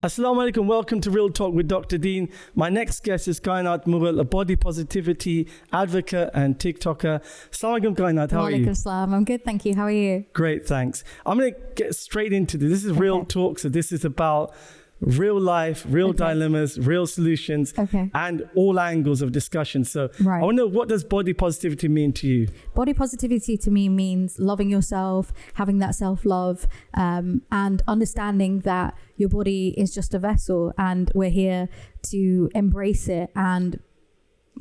Assalamu alaikum, welcome to Real Talk with Dr. Deen. My next guest is Kainaat Mughal, a body positivity advocate and TikToker. Assalamu alaikum, Kainaat, how are you? Walaikum salam, I'm good, thank you. How are you? Great, thanks. I'm going to get straight into this. This is Real Talk, so this is about real life, real dilemmas, real solutions, and all angles of discussion. So I want to know, what does body positivity mean to you? Body positivity to me means loving yourself, having that self-love, and understanding that your body is just a vessel and we're here to embrace it and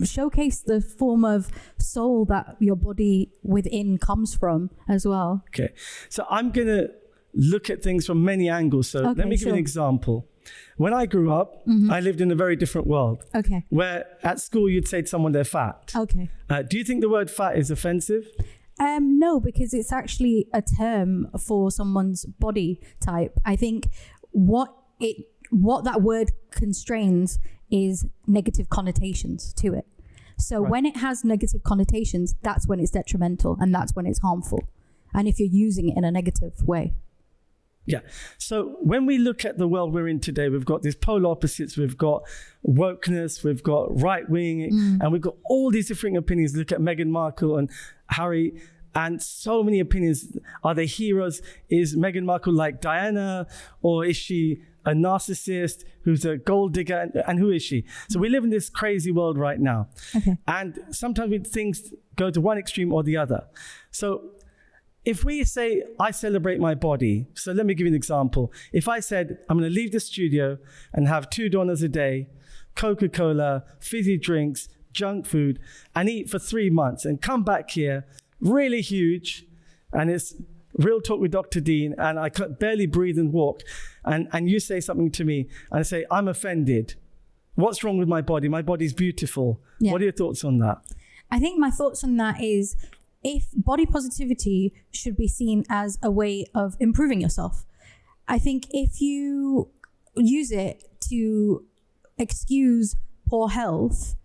showcase the form of soul that your body within comes from as well. Okay, so I'm going to look at things from many angles. So let me give you an example. When I grew up, I lived in a very different world. Where at school you'd say to someone they're fat. Do you think the word fat is offensive? No, because it's actually a term for someone's body type. I think what that word constrains is negative connotations to it. So when it has negative connotations, that's when it's detrimental and that's when it's harmful. And if you're using it in a negative way. Yeah. So when we look at the world we're in today, we've got these polar opposites. We've got wokeness, we've got right wing, and we've got all these different opinions. Look at Meghan Markle and Harry, and so many opinions. Are they heroes? Is Meghan Markle like Diana, or is she a narcissist who's a gold digger? And who is she? So we live in this crazy world right now. And sometimes things go to one extreme or the other. So if we say, I celebrate my body, so let me give you an example. If I said, I'm going to leave the studio and have $2 a day, Coca-Cola, fizzy drinks, junk food, and eat for 3 months and come back here, really huge, and it's Real Talk with Dr. Deen, and I could barely breathe and walk, and you say something to me, and I say, I'm offended. What's wrong with my body? My body's beautiful. What are your thoughts on that? I think my thoughts on that is, if body positivity should be seen as a way of improving yourself. I think if you use it to excuse poor health,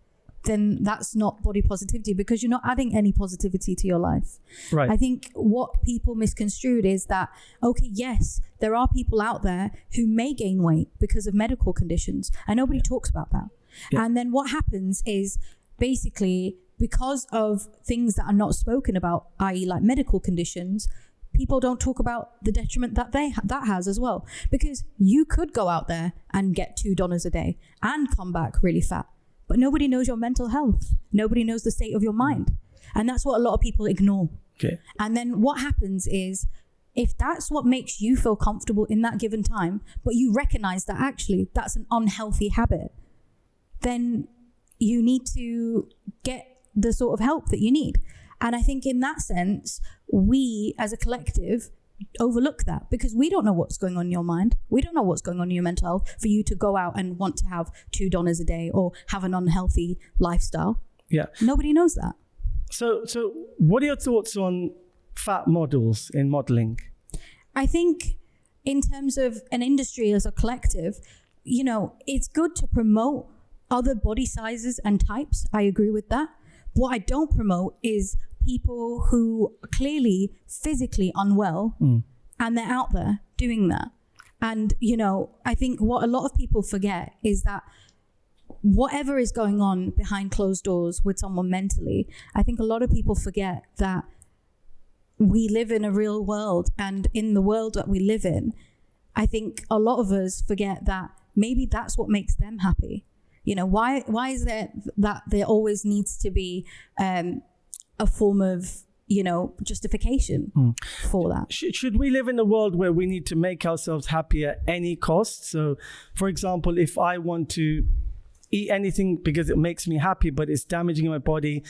then that's not body positivity, because you're not adding any positivity to your life. I think what people misconstrued is that, okay, yes, there are people out there who may gain weight because of medical conditions, and nobody talks about that. And then what happens is, basically, because of things that are not spoken about, i.e. like medical conditions, people don't talk about the detriment that that has as well. Because you could go out there and get $2 a day and come back really fat, but nobody knows your mental health. Nobody knows the state of your mind. And that's what a lot of people ignore. And then what happens is, if that's what makes you feel comfortable in that given time, but you recognize that actually that's an unhealthy habit, then you need to get the sort of help that you need. And I think in that sense, we as a collective overlook that, because we don't know what's going on in your mind. We don't know what's going on in your mental health for you to go out and want to have $2 a day or have an unhealthy lifestyle. Nobody knows that. So what are your thoughts on fat models in modeling? I think in terms of an industry as a collective, you know, it's good to promote other body sizes and types. I agree with that. What I don't promote is people who are clearly physically unwell and they're out there doing that. And, you know, I think what a lot of people forget is that whatever is going on behind closed doors with someone mentally, I think a lot of people forget that we live in a real world, and in the world that we live in, I think a lot of us forget that maybe that's what makes them happy. You know, why is it that there always needs to be a form of, you know, justification for that? Should we live in a world where we need to make ourselves happy at any cost? So, for example, if I want to eat anything because it makes me happy, but it's damaging my body,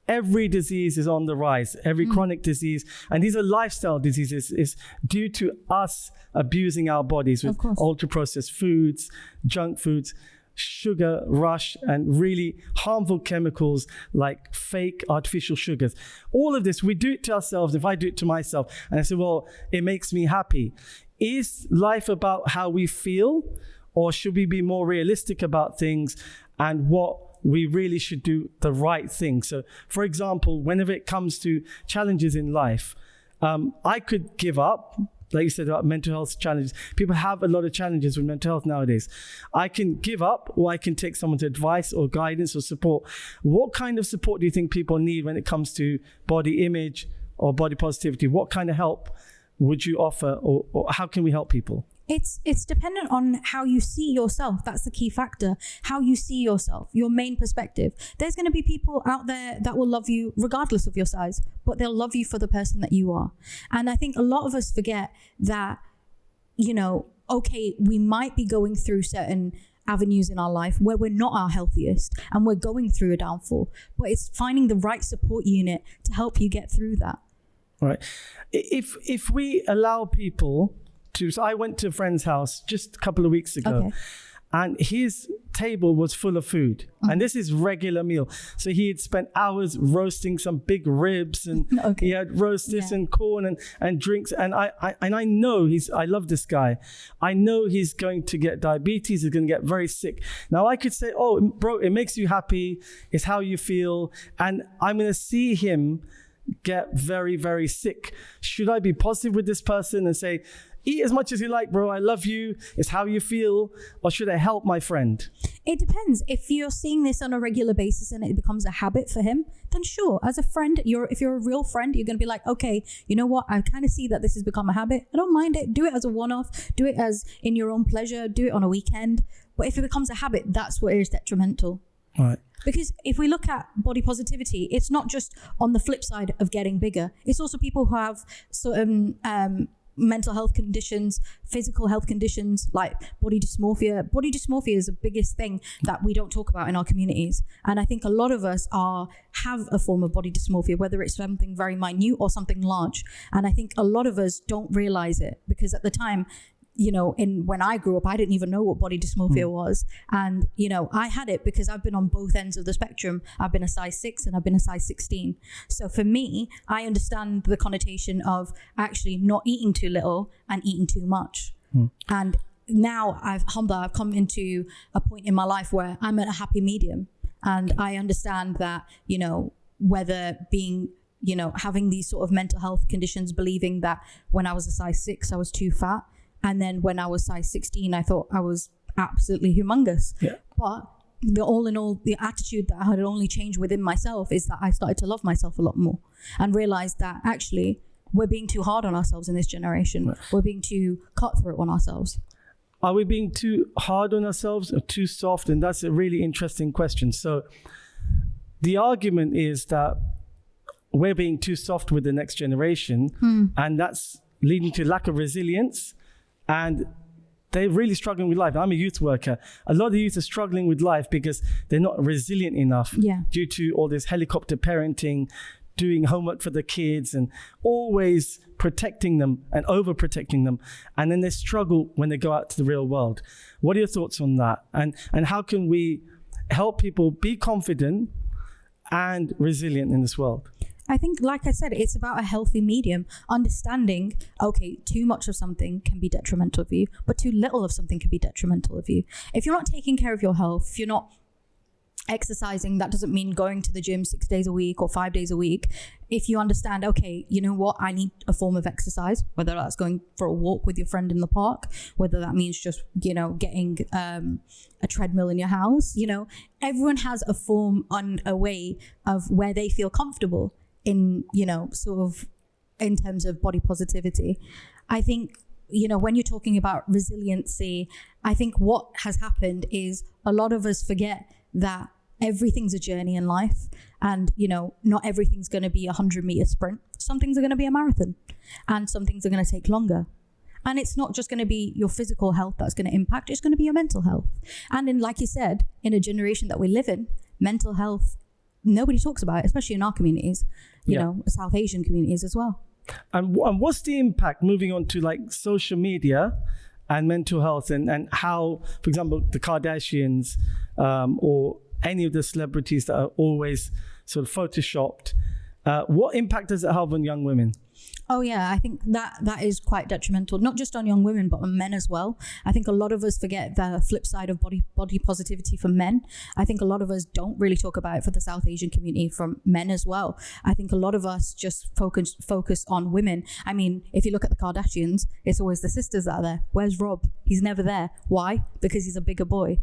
every disease is on the rise, every chronic disease. And these are lifestyle diseases. It's due to us abusing our bodies with ultra-processed foods, junk foods, sugar rush, and really harmful chemicals like fake artificial sugars. All of this, we do it to ourselves. If I do it to myself and I say, well, it makes me happy. Is life about how we feel, or should we be more realistic about things and what we really should do the right thing? So, for example, whenever it comes to challenges in life, I could give up like you said, about mental health challenges. People have a lot of challenges with mental health nowadays. I can give up, or I can take someone's advice or guidance or support. What kind of support do you think people need when it comes to body image or body positivity? What kind of help would you offer, or how can we help people? It's dependent on how you see yourself. That's the key factor. How you see yourself, your main perspective. There's going to be people out there that will love you regardless of your size, but they'll love you for the person that you are. And I think a lot of us forget that, you know, okay, we might be going through certain avenues in our life where we're not our healthiest and we're going through a downfall, but it's finding the right support unit to help you get through that. Right. If we allow people to, so I went to a friend's house just a couple of weeks ago, and his table was full of food, and this is regular meal. So he had spent hours roasting some big ribs, and he had roast this and corn and drinks. And I know I love this guy. I know he's going to get diabetes. He's going to get very sick. Now I could say, oh, bro, it makes you happy. It's how you feel. And I'm going to see him get very, very sick. Should I be positive with this person and say, eat as much as you like, bro, I love you, it's how you feel? Or should I help my friend? It depends. If you're seeing this on a regular basis and it becomes a habit for him, then sure, as a friend, if you're a real friend, you're going to be like, okay, you know what, I kind of see that this has become a habit. I don't mind it. Do it as a one-off. Do it as in your own pleasure. Do it on a weekend. But if it becomes a habit, that's what is detrimental. Right. Because if we look at body positivity, it's not just on the flip side of getting bigger. It's also people who have certain mental health conditions, physical health conditions like body dysmorphia. Body dysmorphia is the biggest thing that we don't talk about in our communities. And I think a lot of us have a form of body dysmorphia, whether it's something very minute or something large. And I think a lot of us don't realize it because at the time, you know, when I grew up, I didn't even know what body dysmorphia was. And, you know, I had it because I've been on both ends of the spectrum. I've been a size 6 and I've been a size 16. So for me, I understand the connotation of actually not eating too little and eating too much. And now I've come into a point in my life where I'm at a happy medium. And I understand that, you know, whether being, you know, having these sort of mental health conditions, believing that when I was a size 6, I was too fat. And then when I was size 16, I thought I was absolutely humongous. Yeah. But all in all, the attitude that I had only changed within myself is that I started to love myself a lot more and realized that actually we're being too hard on ourselves in this generation. Right. We're being too cutthroat on ourselves. Are we being too hard on ourselves or too soft? And that's a really interesting question. So the argument is that we're being too soft with the next generation, and that's leading to lack of resilience. And they're really struggling with life. I'm a youth worker. A lot of youth are struggling with life because they're not resilient enough due to all this helicopter parenting, doing homework for the kids and always protecting them and overprotecting them. And then they struggle when they go out to the real world. What are your thoughts on that? And how can we help people be confident and resilient in this world? I think, like I said, it's about a healthy medium, understanding, okay, too much of something can be detrimental of you, but too little of something can be detrimental of you. If you're not taking care of your health, if you're not exercising, that doesn't mean going to the gym 6 days a week or 5 days a week. If you understand, okay, you know what, I need a form of exercise, whether that's going for a walk with your friend in the park, whether that means just, you know, getting a treadmill in your house, you know, everyone has a form and a way of where they feel comfortable in, you know, sort of in terms of body positivity. I think, you know, when you're talking about resiliency, I think what has happened is a lot of us forget that everything's a journey in life, and, you know, not everything's going to be a 100-meter sprint. Some things are going to be a marathon, and some things are going to take longer. And it's not just going to be your physical health that's going to impact, it's going to be your mental health. And in, like you said, in a generation that we live in, mental health, nobody talks about it, especially in our communities, you know, South Asian communities as well. And what's the impact, moving on to like social media and mental health, and how, for example, the Kardashians or any of the celebrities that are always sort of photoshopped, What impact does it have on young women? Oh yeah, I think that is quite detrimental, not just on young women, but on men as well. I think a lot of us forget the flip side of body positivity for men. I think a lot of us don't really talk about it for the South Asian community from men as well. I think a lot of us just focus on women. I mean, if you look at the Kardashians, it's always the sisters that are there. Where's Rob? He's never there. Why? Because he's a bigger boy.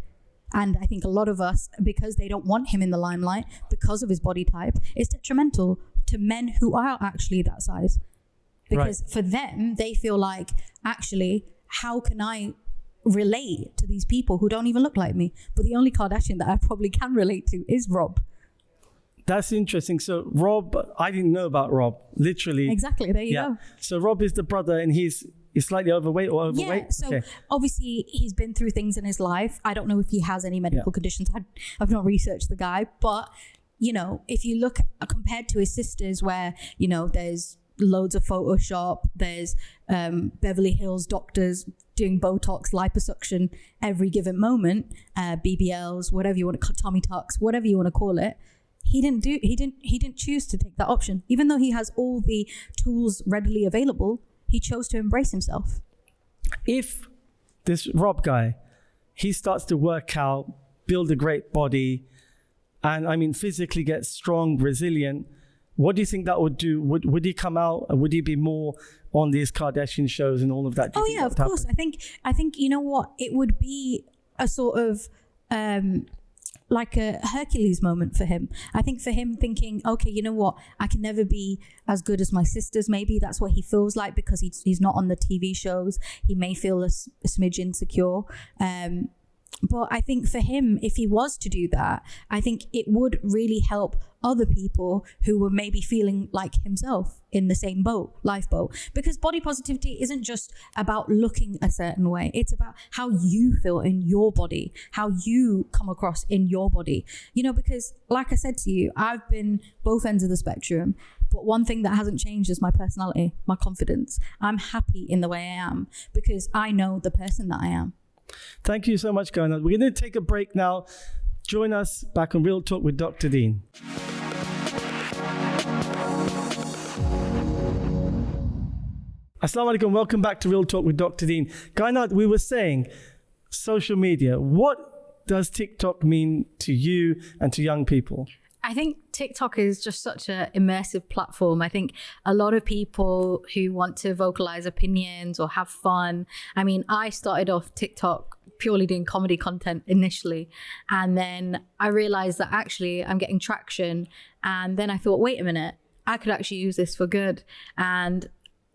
And I think a lot of us, because they don't want him in the limelight, because of his body type, it's detrimental to men who are actually that size. Because for them, they feel like, actually, how can I relate to these people who don't even look like me? But the only Kardashian that I probably can relate to is Rob. That's interesting. So Rob, I didn't know about Rob, literally. Exactly, there you go. So Rob is the brother and he's slightly overweight or overweight? Yeah, so obviously he's been through things in his life. I don't know if he has any medical conditions. I've not researched the guy. But, you know, if you look compared to his sisters where, you know, there's loads of Photoshop, there's Beverly Hills doctors doing Botox, liposuction every given moment, BBLs, whatever you want to call, tummy tucks, whatever you want to call it. He didn't choose to take that option. Even though he has all the tools readily available, he chose to embrace himself. If this Rob guy, he starts to work out, build a great body, and I mean physically get strong, resilient, what do you think that would do? Would he come out and would he be more on these Kardashian shows and all of that? Oh yeah, of course. I think you know what? It would be a sort of like a Hercules moment for him. I think for him thinking, okay, you know what? I can never be as good as my sisters. Maybe that's what he feels like because he's not on the TV shows. He may feel a smidge insecure. But I think for him, if he was to do that, I think it would really help other people who were maybe feeling like himself in the same lifeboat. Because body positivity isn't just about looking a certain way. It's about how you feel in your body, how you come across in your body. You know, because like I said to you, I've been both ends of the spectrum. But one thing that hasn't changed is my personality, my confidence. I'm happy in the way I am because I know the person that I am. Thank you so much, Kainaat. We're going to take a break now. Join us back on Real Talk with Dr. Deen. Assalamu alaikum. Welcome back to Real Talk with Dr. Deen. Kainaat, we were saying social media. What does TikTok mean to you and to young people? I think TikTok is just such an immersive platform. I think a lot of people who want to vocalize opinions or have fun. I mean, I started off TikTok purely doing comedy content initially. And then I realized that actually I'm getting traction. And then I thought, wait a minute, I could actually use this for good. And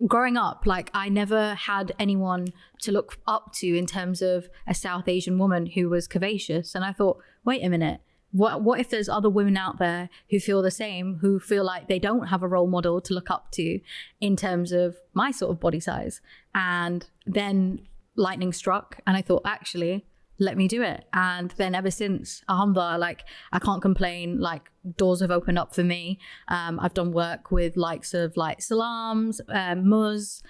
growing up, like I never had anyone to look up to in terms of a South Asian woman who was curvaceous. And I thought, wait a minute. What if there's other women out there who feel the same, who feel like they don't have a role model to look up to in terms of my sort of body size? And then lightning struck and I thought, actually, let me do it. And then ever since, alhamdulillah, like I can't complain, like doors have opened up for me. I've done work with likes of like Salams, Muz,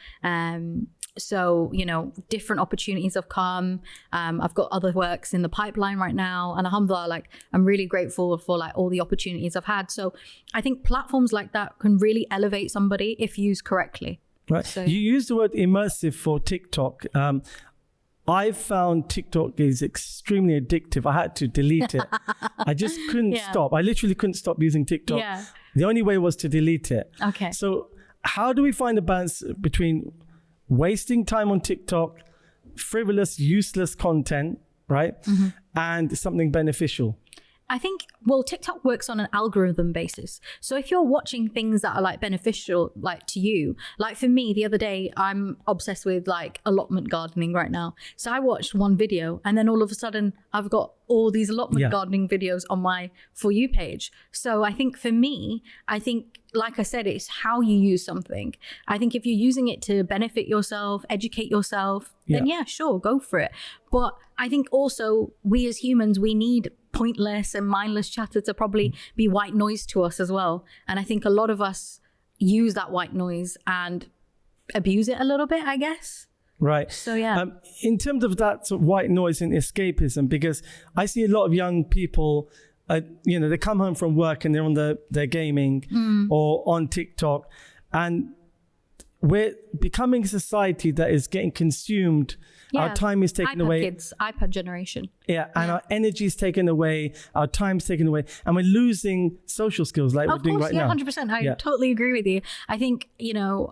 so, you know, different opportunities have come. I've got other works in the pipeline right now. And alhamdulillah, like I'm really grateful for like all the opportunities I've had. So I think platforms like that can really elevate somebody if used correctly. Right. So, you used the word immersive for TikTok. I found TikTok is extremely addictive. I had to delete it. I just couldn't stop. I literally couldn't stop using TikTok. Yeah. The only way was to delete it. Okay. So how do we find a balance between wasting time on TikTok, frivolous, useless content, right? And something beneficial? I think, well, TikTok works on an algorithm basis. So if you're watching things that are like beneficial, like to you, like for me, the other day, I'm obsessed with like allotment gardening right now. So I watched one video and then all of a sudden I've got all these allotment gardening videos on my For You page. So I think for me, like I said, it's how you use something. I think if you're using it to benefit yourself, educate yourself, then yeah, sure, go for it. But I think also we as humans, we need pointless and mindless chatter to probably be white noise to us as well. And I think a lot of us use that white noise and abuse it a little bit, I guess. Right. So yeah. In terms of that sort of white noise and escapism, because I see a lot of young people they come home from work and they're on their gaming or on TikTok, and we're becoming a society that is getting consumed. Yeah. Our time is taken away. Kids, iPad generation. Yeah, and our energy is taken away, our time's taken away, and we're losing social skills like we're doing right now. 100%. I totally agree with you. I think,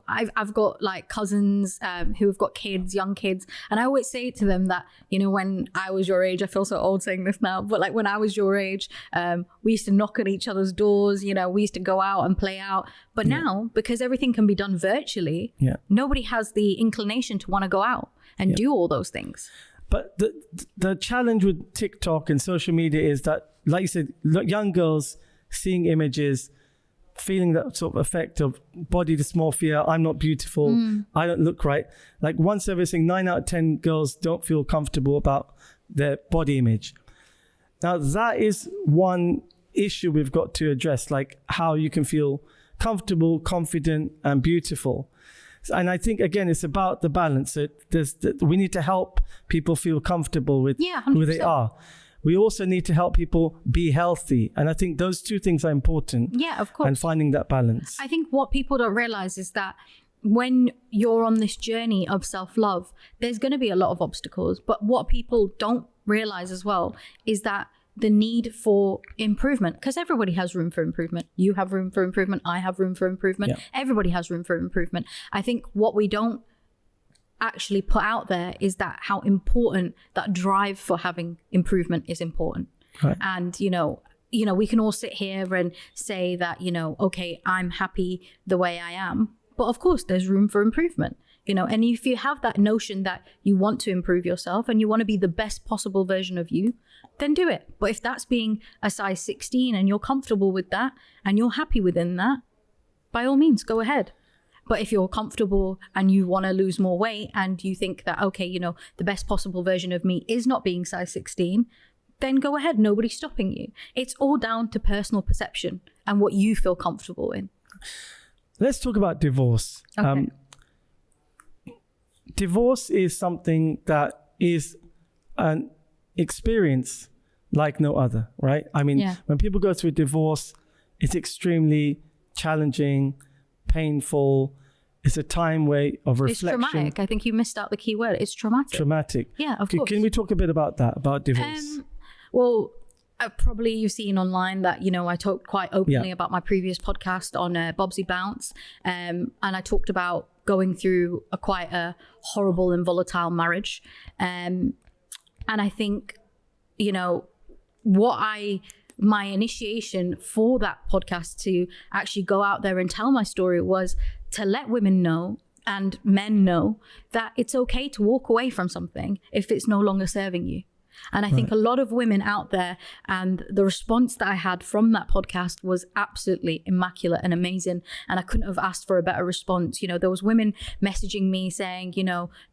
I've got like cousins who have got kids, young kids, and I always say to them that, when I was your age, I feel so old saying this now, but like when I was your age, we used to knock at each other's doors, we used to go out and play out. But now, because everything can be done virtually, nobody has the inclination to want to go out and do all those things. But the challenge with TikTok and social media is that, like you said, young girls seeing images, feeling that sort of effect of body dysmorphia, I'm not beautiful, I don't look right. Like one survey saying 9 out of 10 girls don't feel comfortable about their body image. Now that is one issue we've got to address, like how you can feel comfortable, confident and beautiful. And I think, again, it's about the balance. We need to help people feel comfortable with who they are. We also need to help people be healthy. And I think those two things are important. Yeah, of course. And finding that balance. I think what people don't realize is that when you're on this journey of self-love, there's going to be a lot of obstacles. But what people don't realize as well is that the need for improvement, because everybody has room for improvement. You have room for improvement. I have room for improvement. Yeah. Everybody has room for improvement. I think what we don't actually put out there is that how important that drive for having improvement is important. Right. And, we can all sit here and say that, okay, I'm happy the way I am. But of course, there's room for improvement. And if you have that notion that you want to improve yourself and you want to be the best possible version of you, then do it. But if that's being a size 16 and you're comfortable with that and you're happy within that, by all means, go ahead. But if you're comfortable and you want to lose more weight and you think that, okay, the best possible version of me is not being size 16, then go ahead. Nobody's stopping you. It's all down to personal perception and what you feel comfortable in. Let's talk about divorce. Okay. Divorce is something that is an experience like no other, right? I mean, when people go through a divorce, it's extremely challenging, painful. It's a time of reflection. It's traumatic. I think you missed out the key word. It's traumatic. Traumatic. Yeah, of course. Can we talk a bit about that, about divorce? Well, probably you've seen online that, I talked quite openly about my previous podcast on Bobsy Bounce. And I talked about going through quite a horrible and volatile marriage. And I think, my initiation for that podcast to actually go out there and tell my story was to let women know and men know that it's okay to walk away from something if it's no longer serving you. And I think a lot of women out there, and the response that I had from that podcast was absolutely immaculate and amazing. And I couldn't have asked for a better response. There was women messaging me saying,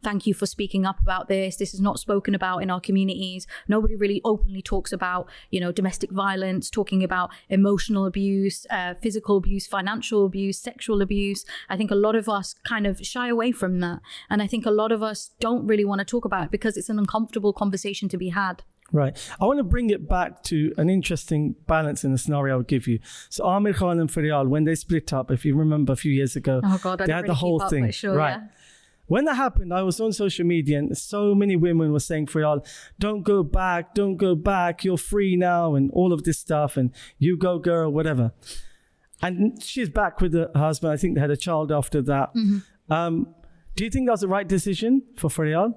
thank you for speaking up about this. This is not spoken about in our communities. Nobody really openly talks about, domestic violence, talking about emotional abuse, physical abuse, financial abuse, sexual abuse. I think a lot of us kind of shy away from that. And I think a lot of us don't really want to talk about it because it's an uncomfortable conversation to be had. Right. I want to bring it back to an interesting balance in the scenario I'll give you. So Amir Khan and Faryal, when they split up, if you remember a few years ago, they had really the whole thing. Sure, right. Yeah. When that happened, I was on social media and so many women were saying, Faryal, don't go back, you're free now, and all of this stuff, and you go girl, whatever. And she's back with her husband. I think they had a child after that. Mm-hmm. Do you think that was the right decision for Faryal?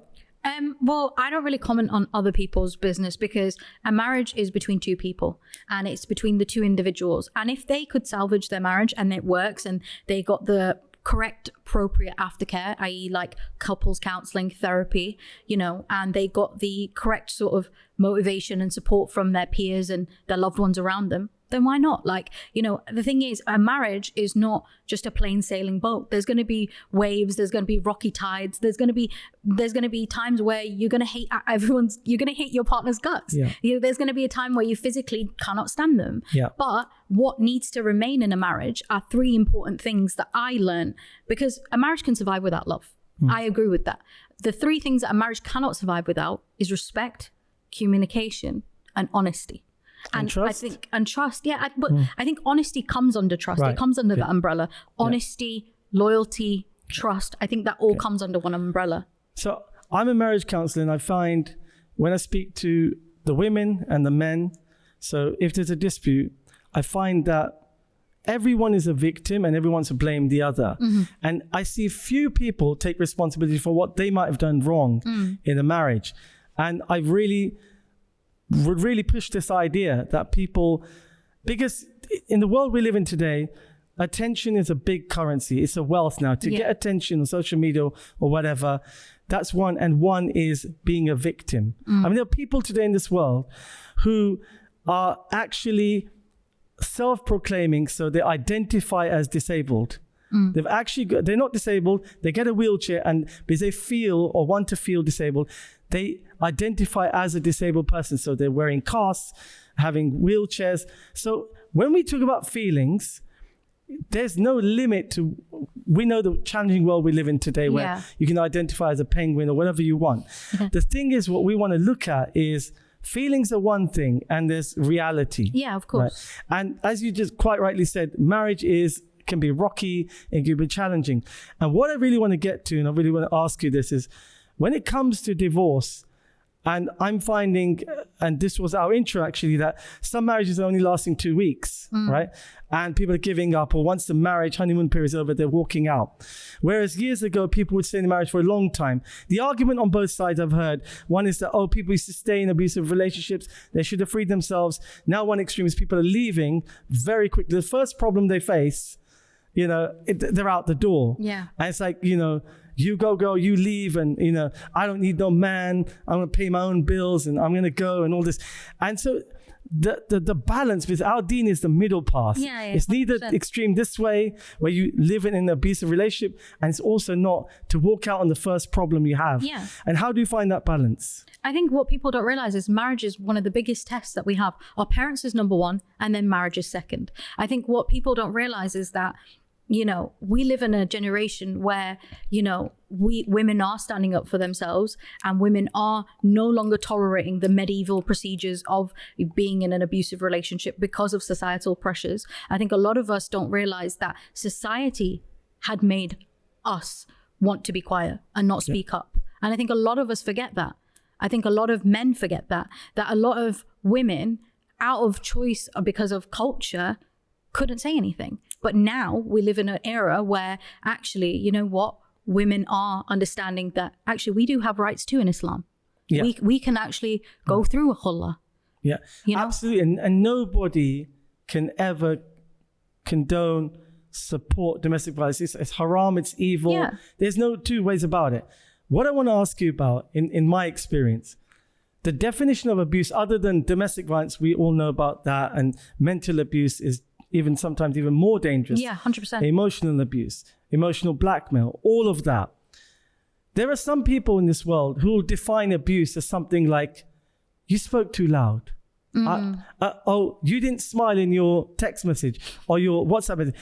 Well, I don't really comment on other people's business because a marriage is between two people and it's between the two individuals. And if they could salvage their marriage and it works and they got the correct, appropriate aftercare, i.e. like couples counseling, therapy, and they got the correct sort of motivation and support from their peers and their loved ones around them, then why not? The thing is, a marriage is not just a plain sailing boat. There's going to be waves. There's going to be rocky tides. There's going to be times where you're going to hate you're going to hate your partner's guts. Yeah. There's going to be a time where you physically cannot stand them. Yeah. But what needs to remain in a marriage are three important things that I learned, because a marriage can survive without love. I agree with that. The three things that a marriage cannot survive without is respect, communication, and honesty. And trust? Trust, yeah. But I think honesty comes under trust. Right. It comes under that umbrella. Honesty, loyalty, trust. I think that all comes under one umbrella. So I'm a marriage counselor, and I find when I speak to the women and the men, so if there's a dispute, I find that everyone is a victim and everyone's to blame the other. And I see few people take responsibility for what they might have done wrong in a marriage. And I would really push this idea that people, because in the world we live in today, attention is a big currency. It's a wealth now. To get attention on social media or whatever, that's one. And one is being a victim. I mean, there are people today in this world who are actually self-proclaiming, so they identify as disabled. They're not disabled. They get a wheelchair, and because they feel or want to feel disabled, they identify as a disabled person. So they're wearing casts, having wheelchairs. So when we talk about feelings, there's no limit to, we know the challenging world we live in today where you can identify as a penguin or whatever you want. The thing is, what we want to look at is feelings are one thing and there's reality. Yeah, of course. Right? And as you just quite rightly said, marriage can be rocky, it can be challenging. And what I really want to get to, and I really want to ask you this, is when it comes to divorce, and I'm finding, and this was our intro actually, that some marriages are only lasting 2 weeks, right? And people are giving up, or once the marriage honeymoon period is over, they're walking out. Whereas years ago, people would stay in the marriage for a long time. The argument on both sides I've heard, one is that, people used to stay in abusive relationships, they should have freed themselves. Now one extreme is people are leaving very quickly. The first problem they face, they're out the door. Yeah. And it's like, you go, girl, you leave, and I don't need no man. I'm gonna pay my own bills, and I'm gonna go, and all this. And so the balance with our Deen is the middle path. Yeah, it's neither 100%. Extreme this way where you live in an abusive relationship, and it's also not to walk out on the first problem you have. Yeah. And how do you find that balance? I think what people don't realize is marriage is one of the biggest tests that we have. Our parents is number one, and then marriage is second. I think what people don't realize is that we live in a generation where, women are standing up for themselves, and women are no longer tolerating the medieval procedures of being in an abusive relationship because of societal pressures. I think a lot of us don't realize that society had made us want to be quiet and not speak up. And I think a lot of us forget that. I think a lot of men forget that a lot of women, out of choice or because of culture, couldn't say anything. But now we live in an era where actually, women are understanding that actually we do have rights too in Islam. Yeah. We can actually go through a khullah. Yeah, absolutely. And nobody can ever condone, support domestic violence. It's haram, it's evil. Yeah. There's no two ways about it. What I want to ask you about, in my experience, the definition of abuse, other than domestic violence, we all know about that, and mental abuse is sometimes even more dangerous. Yeah, 100%. Emotional abuse, emotional blackmail, all of that. There are some people in this world who will define abuse as something like, you spoke too loud. You didn't smile in your text message or your WhatsApp message.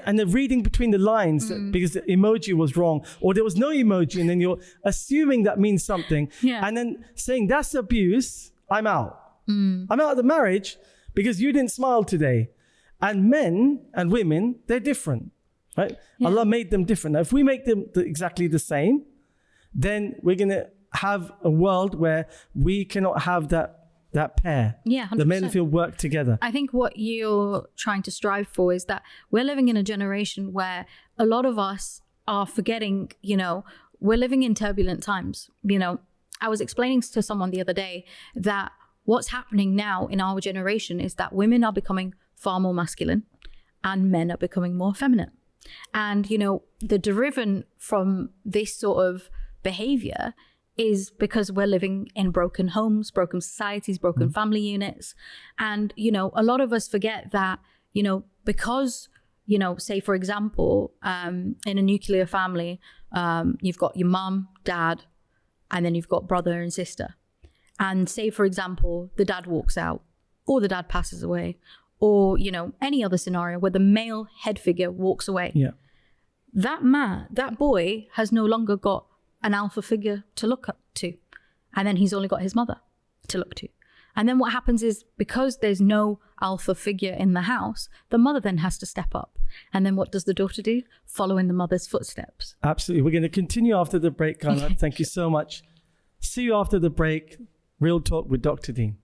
And they're reading between the lines because the emoji was wrong, or there was no emoji, and then you're assuming that means something. Yeah. And then saying that's abuse, I'm out. I'm out of the marriage because you didn't smile today. And men and women, they're different, right? Yeah. Allah made them different. Now, if we make them exactly the same, then we're going to have a world where we cannot have that pair. Yeah, 100%. The men feel work together. I think what you're trying to strive for is that we're living in a generation where a lot of us are forgetting, we're living in turbulent times. I was explaining to someone the other day that what's happening now in our generation is that women are becoming far more masculine and men are becoming more feminine. And, the derivative from this sort of behavior is because we're living in broken homes, broken societies, broken family units. And, a lot of us forget that, because, say, for example, in a nuclear family, you've got your mum, dad, and then you've got brother and sister. And say, for example, the dad walks out, or the dad passes away, or, any other scenario where the male head figure walks away. Yeah. That boy has no longer got an alpha figure to look up to. And then he's only got his mother to look to. And then what happens is, because there's no alpha figure in the house, the mother then has to step up. And then what does the daughter do? Follow in the mother's footsteps. Absolutely. We're going to continue after the break, Kainaat. Thank you so much. See you after the break. Real Talk with Dr. Deen.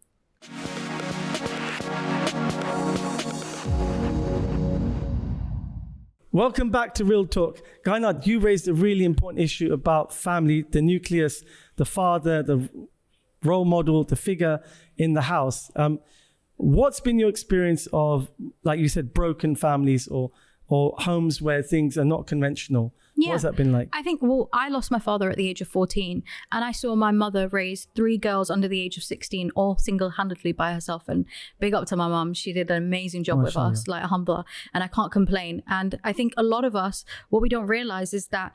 Welcome back to Real Talk. Kainaat, you raised a really important issue about family, the nucleus, the father, the role model, the figure in the house. What's been your experience of, like you said, broken families or homes where things are not conventional? Yeah. What's that been like? I think, well, I lost my father at the age of 14, and I saw my mother raise 3 girls under the age of 16, all single-handedly by herself. And big up to my mum. She did an amazing job with us, like alhamdulillah, and I can't complain. And I think a lot of us, what we don't realize is that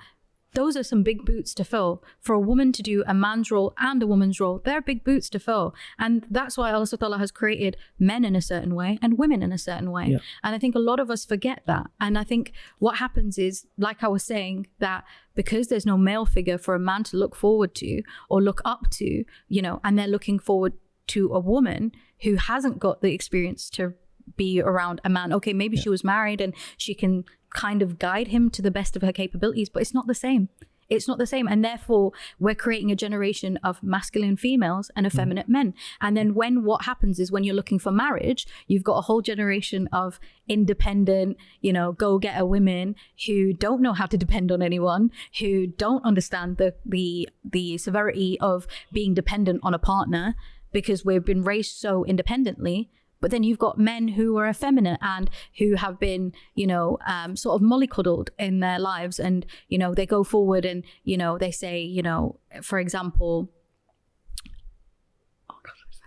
those are some big boots to fill. For a woman to do a man's role and a woman's role, they're big boots to fill. And that's why Allah Ta'ala has created men in a certain way and women in a certain way. Yeah. And I think a lot of us forget that. And I think what happens is, like I was saying, that because there's no male figure for a man to look forward to or look up to, you know, and they're looking forward to a woman who hasn't got the experience to be around a man. Okay, maybe she was married and she can kind of guide him to the best of her capabilities, but it's not the same. It's not the same. And therefore, we're creating a generation of masculine females and effeminate men. And then what happens is, when you're looking for marriage, you've got a whole generation of independent, you know, go-getter women who don't know how to depend on anyone, who don't understand the severity of being dependent on a partner, because we've been raised so independently. But then you've got men who are effeminate and who have been, you know, sort of mollycoddled in their lives. And, you know, they go forward and, you know, they say, you know, for example...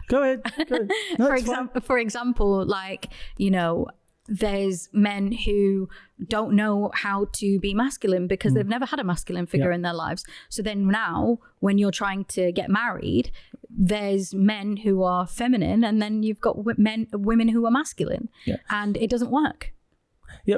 Go ahead. No, for example, like, you know, there's men who don't know how to be masculine because they've never had a masculine figure in their lives. So then now, when you're trying to get married, there's men who are feminine, and then you've got women who are masculine, and it doesn't work. Yeah.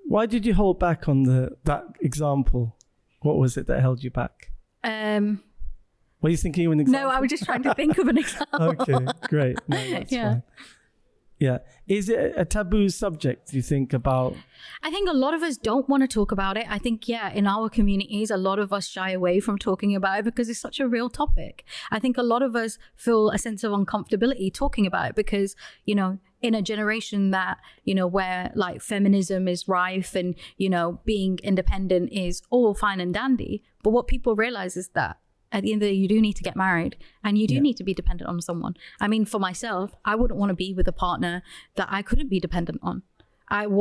Why did you hold back on that example? What was it that held you back? Were you thinking of an example? No, I was just trying to think of an example. Okay, great. No, that's fine. Yeah. Is it a taboo subject, do you think, about... I think a lot of us don't want to talk about it. I think, in our communities, a lot of us shy away from talking about it because it's such a real topic. I think a lot of us feel a sense of uncomfortability talking about it because, you know, in a generation that, you know, where like feminism is rife and, you know, being independent is all fine and dandy. But what people realize is that at the end of the day, you do need to get married and you do need to be dependent on someone. I mean, for myself, I wouldn't want to be with a partner that I couldn't be dependent on. I'm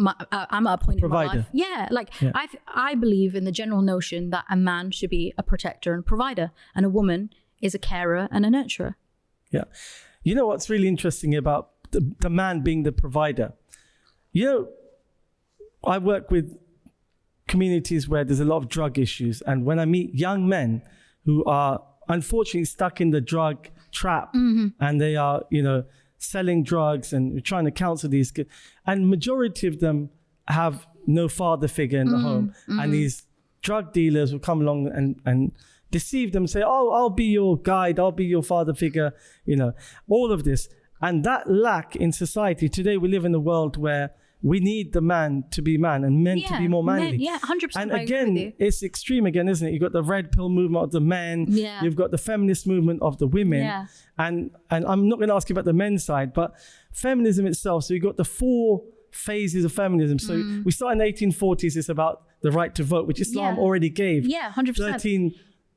at a point in my life. I believe in the general notion that a man should be a protector and provider, and a woman is a carer and a nurturer. Yeah. You know what's really interesting about the man being the provider? You know, I work with communities where there's a lot of drug issues, and when I meet young men who are unfortunately stuck in the drug trap, and they are, you know, selling drugs and trying to counsel these kids, and majority of them have no father figure in the home, and these drug dealers will come along and deceive them, say, oh, I'll be your guide, I'll be your father figure, you know, all of this. And that lack in society today, we live in a world where we need the man to be man and men to be more manly. 100%. And again, it's extreme again, isn't it? You've got the red pill movement of the men. Yeah. You've got the feminist movement of the women. Yeah. And I'm not going to ask you about the men's side, but feminism itself. So you've got the 4 phases of feminism. So we start in the 1840s. It's about the right to vote, which Islam already gave. Yeah, 100%.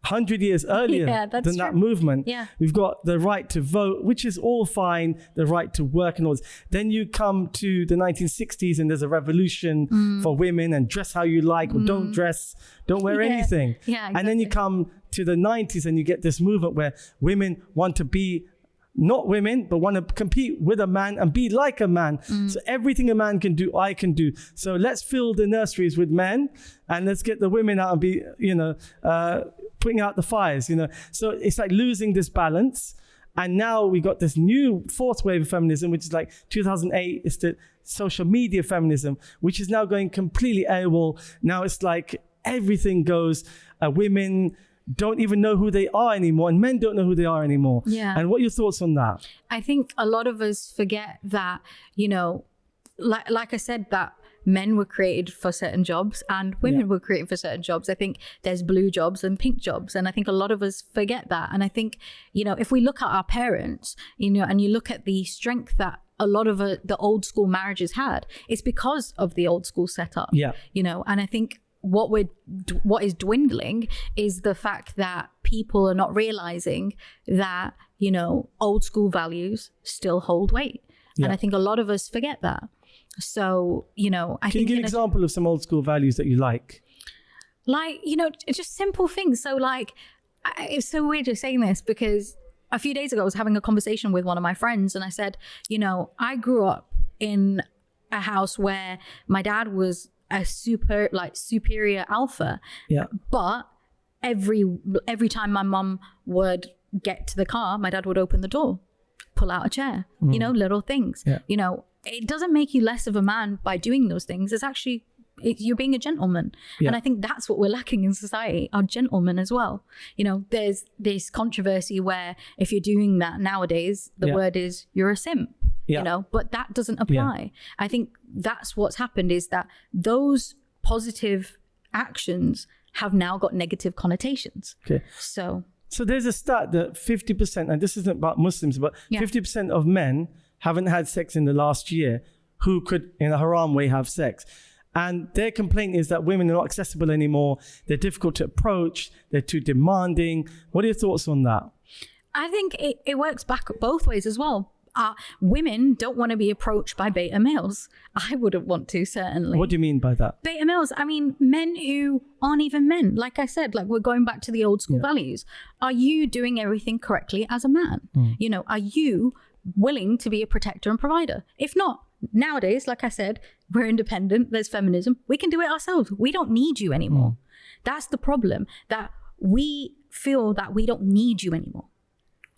100 years earlier than that movement. Yeah. We've got the right to vote, which is all fine, the right to work and all this. Then you come to the 1960s and there's a revolution for women and dress how you like, or don't dress, don't wear anything. Yeah, exactly. And then you come to the 90s and you get this movement where women want to be not women, but want to compete with a man and be like a man. So everything a man can do, I can do. So let's fill the nurseries with men and let's get the women out and be, you know, putting out the fires, you know. So it's like losing this balance. And now we got this new 4th wave of feminism, which is like 2008. It's the social media feminism, which is now going completely AWOL. Now it's like everything goes, women don't even know who they are anymore, and men don't know who they are anymore. Yeah. And what are your thoughts on that? I think a lot of us forget that, you know, like I said, that men were created for certain jobs and women were created for certain jobs. I think there's blue jobs and pink jobs. And I think a lot of us forget that. And I think, you know, if we look at our parents, you know, and you look at the strength that a lot of the old school marriages had, it's because of the old school setup. Yeah. You know, and I think what is dwindling is the fact that people are not realizing that, you know, old school values still hold weight. Yeah. And I think a lot of us forget that. So, you know, Can you give an example of some old school values that you like? Like, you know, just simple things. So like, it's so weird just saying this because a few days ago I was having a conversation with one of my friends and I said, you know, I grew up in a house where my dad was a superior alpha. Yeah. But every time my mum would get to the car, my dad would open the door, pull out a chair, you know, little things. Yeah. You know, it doesn't make you less of a man by doing those things. It's actually, you're being a gentleman. Yeah. And I think that's what we're lacking in society, are gentlemen as well. You know, there's this controversy where if you're doing that nowadays, the word is you're a simp. Yeah. You know, but that doesn't apply. I think that's what's happened, is that those positive actions have now got negative connotations. Okay. So there's a stat that 50%, and this isn't about Muslims, but 50% of men haven't had sex in the last year who could, in a haram way, have sex. And their complaint is that women are not accessible anymore. They're difficult to approach. They're too demanding. What are your thoughts on that? I think it works back both ways as well. Women don't want to be approached by beta males. I wouldn't want to, certainly. What do you mean by that? Beta males, I mean, men who aren't even men. Like I said, like we're going back to the old school values. Are you doing everything correctly as a man? You know, are you willing to be a protector and provider? If not, nowadays, like I said, we're independent. There's feminism. We can do it ourselves. We don't need you anymore. That's the problem, that we feel that we don't need you anymore.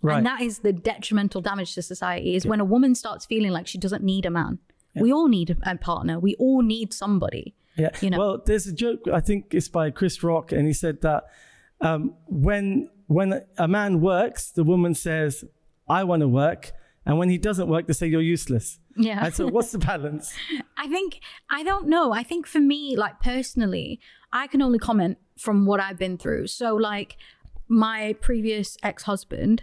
Right. And that is the detrimental damage to society, is when a woman starts feeling like she doesn't need a man. We all need a partner. We all need somebody. Yeah. You know? Well, there's a joke, I think it's by Chris Rock, and he said that when a man works, the woman says, I want to work. And when he doesn't work, they say, you're useless. Yeah. And so what's the balance? I don't know. I think for me, like personally, I can only comment from what I've been through. So like my previous ex-husband,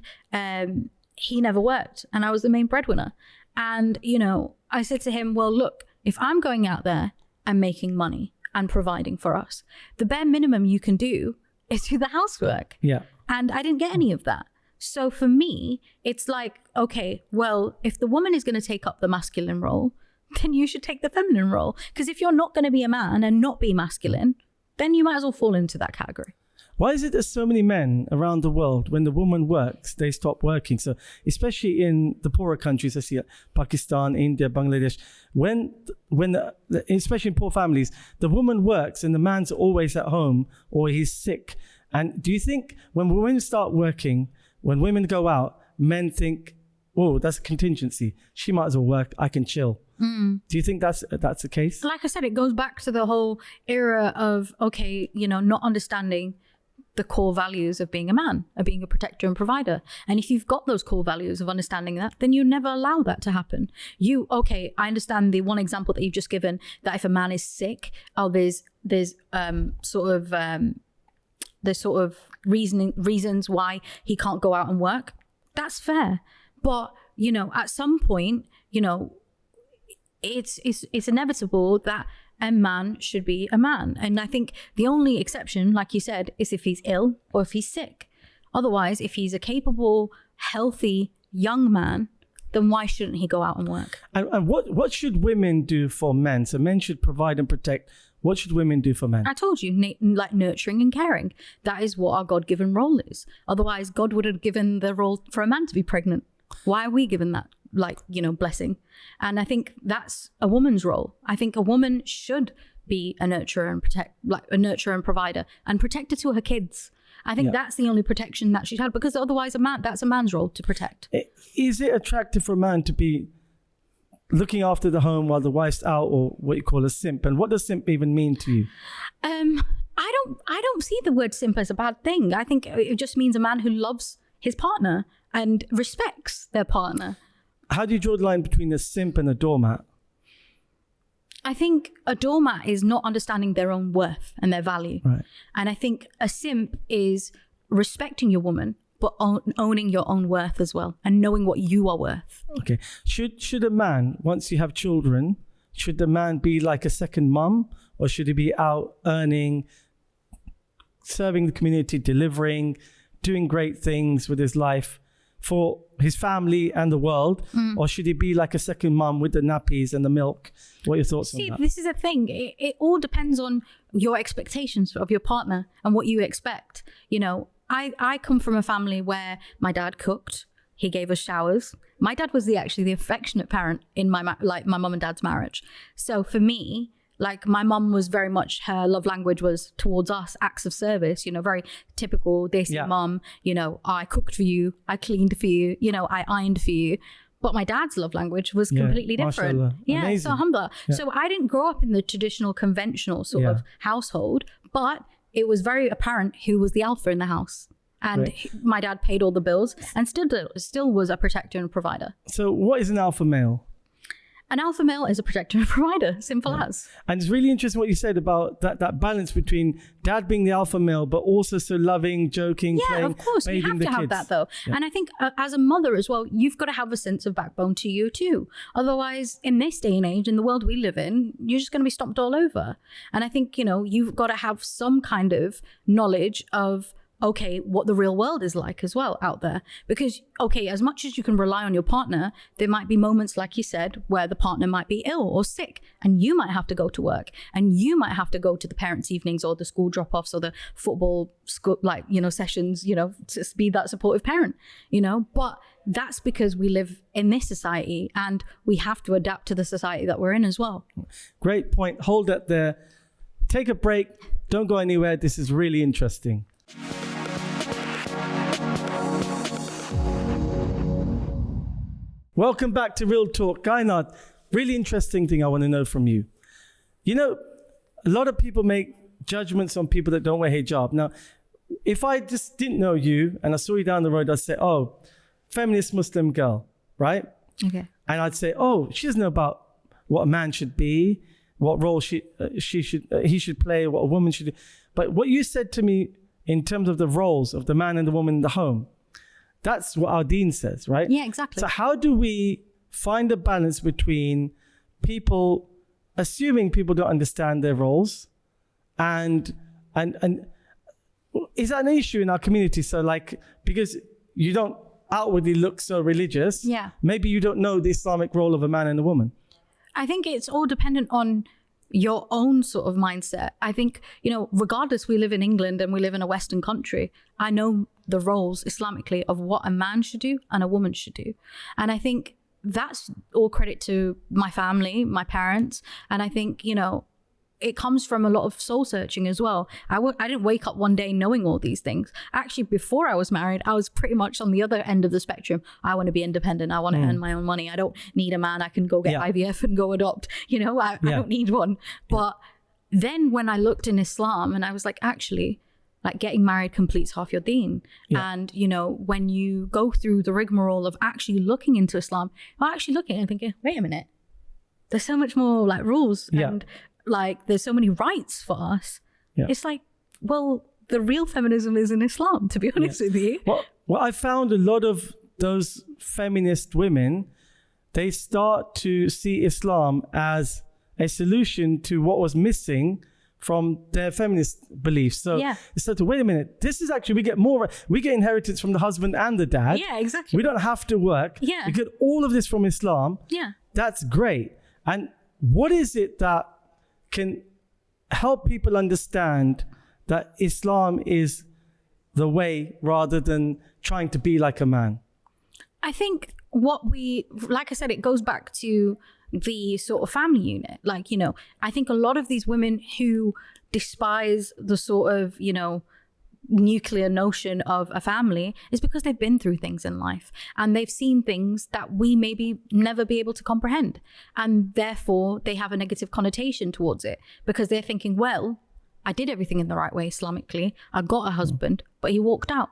he never worked and I was the main breadwinner. And, you know, I said to him, well, look, if I'm going out there and making money and providing for us, the bare minimum you can do is do the housework. Yeah. And I didn't get any of that. So for me, it's like, okay, well, if the woman is going to take up the masculine role, then you should take the feminine role. Because if you're not going to be a man and not be masculine, then you might as well fall into that category. Why is it that so many men around the world, when the woman works, they stop working? So especially in the poorer countries, I see it, Pakistan, India, Bangladesh, especially in poor families, the woman works and the man's always at home or he's sick. And do you think when women start working, when women go out, men think, oh, that's a contingency. She might as well work. I can chill. Do you think that's the case? Like I said, it goes back to the whole era of, okay, you know, not understanding the core values of being a man, of being a protector and provider. And if you've got those core values of understanding that, then you never allow that to happen. I understand the one example that you've just given, that if a man is sick, there's sort of reasons why he can't go out and work. That's fair. But, you know, at some point, you know, it's inevitable that a man should be a man. And I think the only exception, like you said, is if he's ill or if he's sick. Otherwise, if he's a capable, healthy, young man, then why shouldn't he go out and work? And what should women do for men? So men should provide and protect. What should women do for men? I told you, like nurturing and caring. That is what our God-given role is. Otherwise, God would have given the role for a man to be pregnant. Why are we given that, like, you know, blessing? And I think that's a woman's role. I think a woman should be a nurturer and nurturer and provider and protector to her kids. I think that's the only protection that she'd had, because otherwise that's a man's role to protect. Is it attractive for a man to be looking after the home while the wife's out, or what you call a simp? And what does simp even mean to you? I don't see the word simp as a bad thing. I think it just means a man who loves his partner and respects their partner. How do you draw the line between a simp and a doormat? I think a doormat is not understanding their own worth and their value. Right. And I think a simp is respecting your woman, but owning your own worth as well and knowing what you are worth. Okay. Should a man, once you have children, should the man be like a second mum, or should he be out earning, serving the community, delivering, doing great things with his life for his family and the world? Or should he be like a second mum with the nappies and the milk? What are your thoughts on that? This is a thing. It all depends on your expectations of your partner and what you expect. You know, I come from a family where my dad cooked. He gave us showers. My dad was actually the affectionate parent in my mum and dad's marriage. So for me, like, my mum was very much, her love language was towards us, acts of service, you know, very typical Desi mum. You know, I cooked for you, I cleaned for you, you know, I ironed for you. But my dad's love language was completely different. Mashallah. Yeah, Amazing. so alhamdulillah. Yeah. So I didn't grow up in the traditional, conventional sort of household, but it was very apparent who was the alpha in the house. And my dad paid all the bills and still was a protector and provider. So what is an alpha male? An alpha male is a protector and provider, simple as. And it's really interesting what you said about that balance between dad being the alpha male, but also so loving, joking, playing, of course, you have to have that though. Yeah. And I think as a mother as well, you've got to have a sense of backbone to you too. Otherwise, in this day and age, in the world we live in, you're just going to be stomped all over. And I think, you know, you've got to have some kind of knowledge of, okay, what the real world is like as well out there. Because, okay, as much as you can rely on your partner, there might be moments, like you said, where the partner might be ill or sick and you might have to go to work and you might have to go to the parents' evenings or the school drop-offs or the football school, like, you know, sessions, you know, to be that supportive parent, you know. But that's because we live in this society and we have to adapt to the society that we're in as well. Great point. Hold that there. Take a break. Don't go anywhere. This is really interesting. Welcome back to Real Talk. Kainaat, really interesting thing I want to know from you. You know, a lot of people make judgments on people that don't wear hijab. Now, if I just didn't know you and I saw you down the road, I'd say, oh, feminist Muslim girl, right? Okay. And I'd say, oh, she doesn't know about what a man should be, what role he should play, what a woman should do. But what you said to me in terms of the roles of the man and the woman in the home, that's what our Deen says, right? Yeah, exactly. So how do we find a balance between people assuming people don't understand their roles and is that an issue in our community? So like, because you don't outwardly look so religious, maybe you don't know the Islamic role of a man and a woman. I think it's all dependent on your own sort of mindset. I think, you know, regardless, we live in England and we live in a Western country. I know the roles Islamically of what a man should do and a woman should do. And I think that's all credit to my family, my parents. And I think, you know, it comes from a lot of soul searching as well. I didn't wake up one day knowing all these things. Actually, before I was married, I was pretty much on the other end of the spectrum. I want to be independent. I want to earn my own money. I don't need a man. I can go get IVF and go adopt. You know, I don't need one. But then when I looked in Islam and I was like, actually, like, getting married completes half your deen. And, you know, when you go through the rigmarole of actually looking into Islam, I'm actually looking and thinking, wait a minute, there's so much more like rules and like there's so many rights for us. It's like, well, the real feminism is in Islam, to be honest with you. Well, I found a lot of those feminist women, they start to see Islam as a solution to what was missing from their feminist beliefs. So it's like, wait a minute, this is actually, we get inheritance from the husband and the dad. Yeah, exactly. We don't have to work. Yeah. We get all of this from Islam. Yeah. That's great. And what is it that can help people understand that Islam is the way rather than trying to be like a man? I think like I said, it goes back to the sort of family unit. Like, you know, I think a lot of these women who despise the sort of, you know, nuclear notion of a family is because they've been through things in life and they've seen things that we maybe never be able to comprehend, and therefore they have a negative connotation towards it because they're thinking, well, I did everything in the right way Islamically. I got a husband, but he walked out.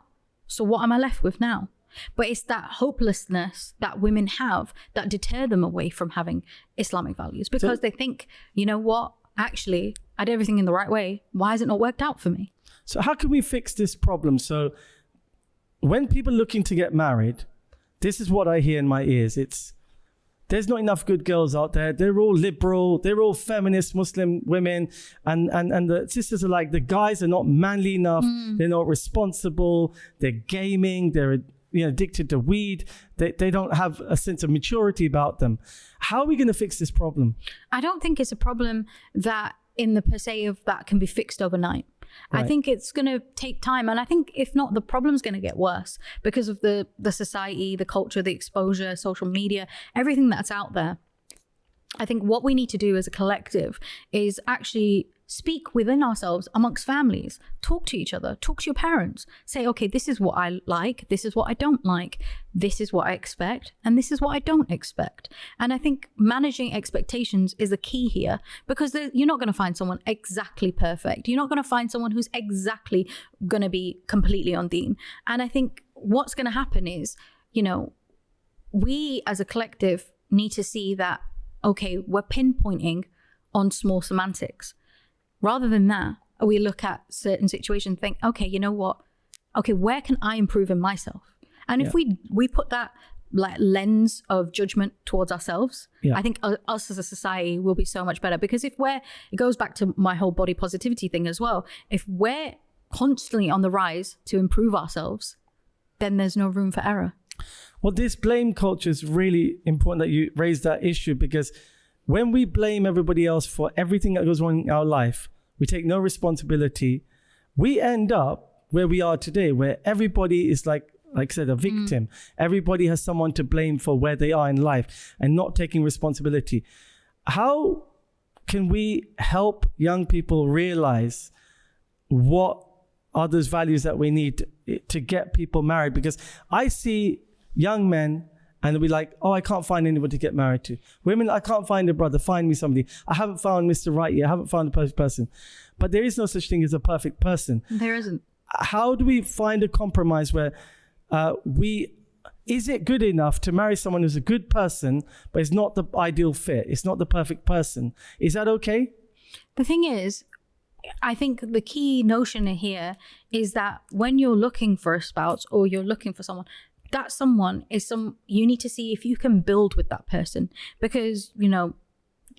So what am I left with now? But it's that hopelessness that women have that deter them away from having Islamic values, because they think, you know what, actually, I did everything in the right way. Why has it not worked out for me? So how can we fix this problem? So when people are looking to get married, this is what I hear in my ears. There's not enough good girls out there. They're all liberal. They're all feminist Muslim women. And the sisters are like, the guys are not manly enough. They're not responsible. They're gaming. They're addicted to weed. They don't have a sense of maturity about them. How are we going to fix this problem? I don't think it's a problem that in the per se of that can be fixed overnight. Right. I think it's going to take time. And I think if not, the problem's going to get worse because of the society, the culture, the exposure, social media, everything that's out there. I think what we need to do as a collective is actually speak within ourselves amongst families, talk to each other, talk to your parents, say, okay, this is what I like, this is what I don't like, this is what I expect, and this is what I don't expect. And I think managing expectations is the key here, because you're not going to find someone exactly perfect. You're not going to find someone who's exactly going to be completely on Deen. And I think what's going to happen is, we as a collective need to see that, okay, we're pinpointing on small semantics. Rather than that, we look at certain situations, think, okay, you know what? Okay, where can I improve in myself? And if we put that like lens of judgment towards ourselves, I think us as a society will be so much better. Because it goes back to my whole body positivity thing as well. If we're constantly on the rise to improve ourselves, then there's no room for error. Well, this blame culture is really important that you raise that issue, because when we blame everybody else for everything that goes wrong in our life, we take no responsibility, we end up where we are today, where everybody is like I said, a victim. Everybody has someone to blame for where they are in life and not taking responsibility. How can we help young people realize what are those values that we need to get people married? Because I see young men and they'll be like, oh, I can't find anybody to get married to. Women, I can't find a brother, find me somebody. I haven't found Mr. Right yet. I haven't found the perfect person. But there is no such thing as a perfect person. There isn't. How do we find a compromise where is it good enough to marry someone who's a good person, but it's not the ideal fit? It's not the perfect person. Is that okay? The thing is, I think the key notion here is that when you're looking for a spouse or you're looking for someone, that someone is you need to see if you can build with that person, because,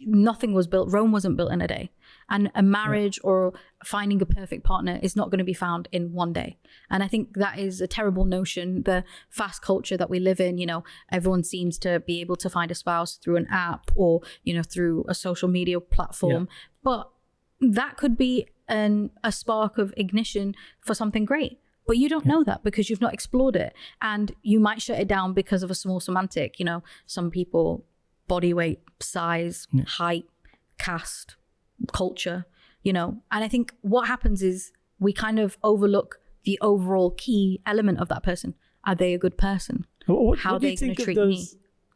nothing was built. Rome wasn't built in a day. And a marriage or finding a perfect partner is not going to be found in one day. And I think that is a terrible notion. The fast culture that we live in, everyone seems to be able to find a spouse through an app or, through a social media platform. Yeah. But that could be a spark of ignition for something great. But you don't know that because you've not explored it. And you might shut it down because of a small semantic. Some people, body weight, size, height, caste, culture, and I think what happens is we kind of overlook the overall key element of that person. Are they a good person? How are they going to treat me?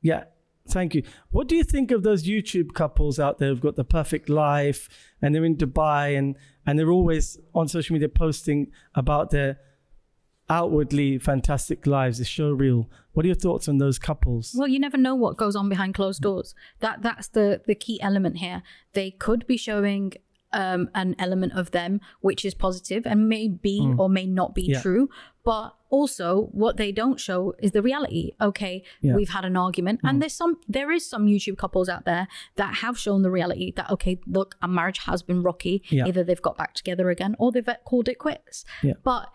Yeah, thank you. What do you think of those YouTube couples out there who've got the perfect life and they're in Dubai and they're always on social media posting about their outwardly fantastic lives, the show reel? What are your thoughts on those couples? Well, you never know what goes on behind closed doors. That's the key element here. They could be showing an element of them which is positive and may be or may not be true, but also what they don't show is the reality. Okay, we've had an argument, and there is some YouTube couples out there that have shown the reality that, okay, look, our marriage has been rocky. Either they've got back together again or they've called it quits. But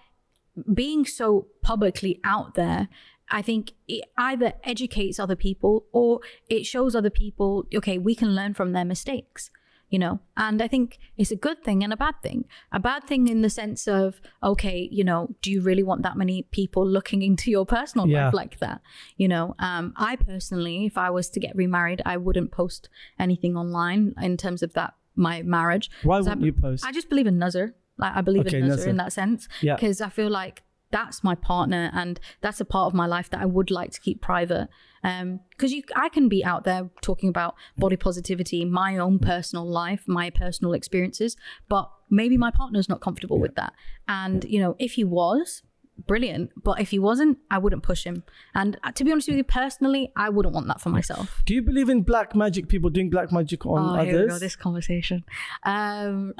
being so publicly out there, I think it either educates other people or it shows other people, okay, we can learn from their mistakes, and I think it's a good thing and a bad thing. A bad thing in the sense of, okay, do you really want that many people looking into your personal life like that? I personally, if I was to get remarried, I wouldn't post anything online in terms of that, my marriage. Why wouldn't you post? I just believe in nazar. Like, I believe in nazar in that sense, because I feel like that's my partner, and that's a part of my life that I would like to keep private. Because I can be out there talking about body positivity, my own personal life, my personal experiences, but maybe my partner's not comfortable with that. And, you know, if he was, brilliant. But if he wasn't, I wouldn't push him. And to be honest with you, personally, I wouldn't want that for myself. Do you believe in black magic, people doing black magic on others? Here we go, this conversation. The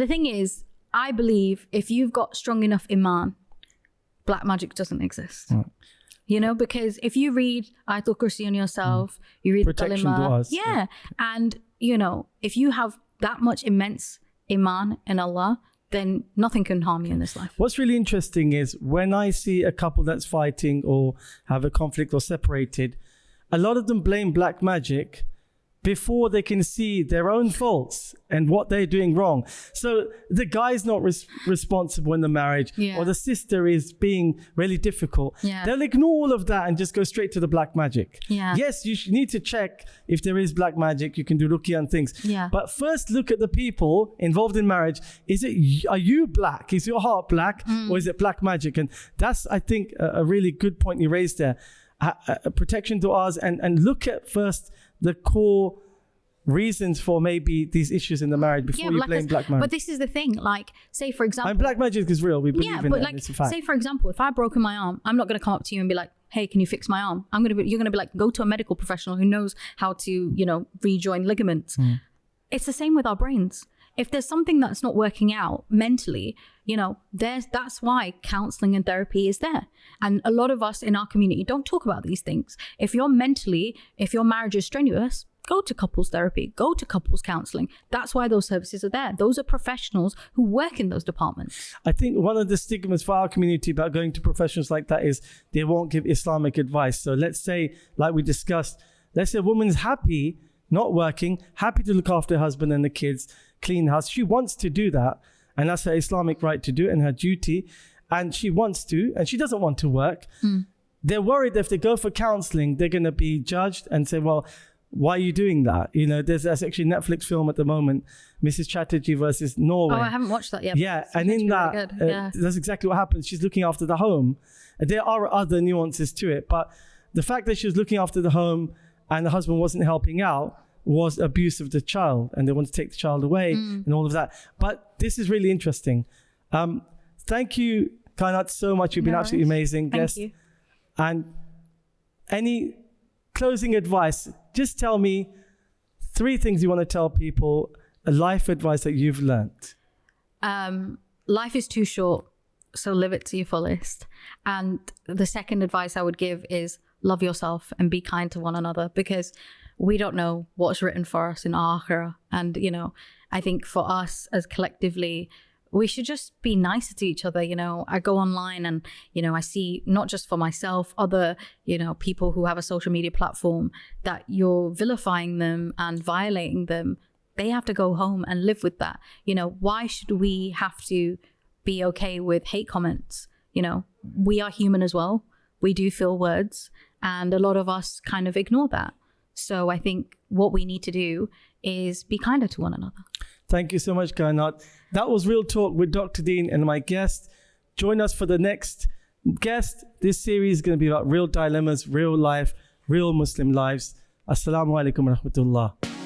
thing is, I believe if you've got strong enough iman, black magic doesn't exist. You know, because if you read Ayatul Kursi on yourself, you read Protection the Kalima. du'as. Yeah. And, you know, if you have that much immense iman in Allah, then nothing can harm you in this life. What's really interesting is when I see a couple that's fighting or have a conflict or separated, a lot of them blame black magic before they can see their own faults and what they're doing wrong. So the guy's not responsible in the marriage, or the sister is being really difficult. They'll ignore all of that and just go straight to the black magic. Yes, you need to check if there is black magic. You can do ruqya and things. But first look at the people involved in marriage. Are you black? Is your heart black? Or is it black magic? And that's, I think, a really good point you raised there. Protection du'as, and look at first the core reasons for maybe these issues in the marriage before you blame black magic. But this is the thing, like, say for example, and black magic is real. We believe in it. Like, it's a fact. say for example, if I've broken my arm, I'm not going to come up to you and be like, hey, can you fix my arm? You're going to be like, go to a medical professional who knows how to, you know, rejoin ligaments. It's the same with our brains. If there's something that's not working out mentally, you know, that's why counseling and therapy is there. And a lot of us in our community don't talk about these things. If your marriage is strenuous, go to couples therapy, go to couples counseling. That's why those services are there. Those are professionals who work in those departments. I think one of the stigmas for our community about going to professionals like that is they won't give Islamic advice. So let's say, like we discussed, let's say a woman's happy, not working, happy to look after her husband and the kids, clean house. She wants to do that. And that's her Islamic right to do it and her duty. And she wants to, and she doesn't want to work. They're worried that if they go for counseling, they're going to be judged and say, well, why are you doing that? You know, there's actually a Netflix film at the moment, Mrs. Chatterjee versus Norway. Oh, I haven't watched that yet. Yeah, and in that, that's exactly what happens. She's looking after the home. There are other nuances to it, but the fact that she was looking after the home and the husband wasn't helping out was abuse of the child, and they want to take the child away and all of that. But this is really interesting. Thank you, Kainaat, so much. You've been absolutely amazing guest. Thank you. And any closing advice? Just tell me 3 things you want to tell people, a life advice that you've learned. Life is too short, so live it to your fullest. And the second advice I would give is love yourself and be kind to one another, because we don't know what's written for us in akhirah. And, you know, I think for us as collectively, we should just be nicer to each other. You know, I go online and, you know, I see not just for myself, other, you know, people who have a social media platform, that you're vilifying them and violating them. They have to go home and live with that. You know, why should we have to be okay with hate comments? You know, we are human as well. We do feel words, and a lot of us kind of ignore that. So I think what we need to do is be kinder to one another. Thank you so much, Kainaat. That was Real Talk with Dr. Deen and my guest. Join us for the next guest. This series is going to be about real dilemmas, real life, real Muslim lives. Assalamu alaikum wa rahmatullah.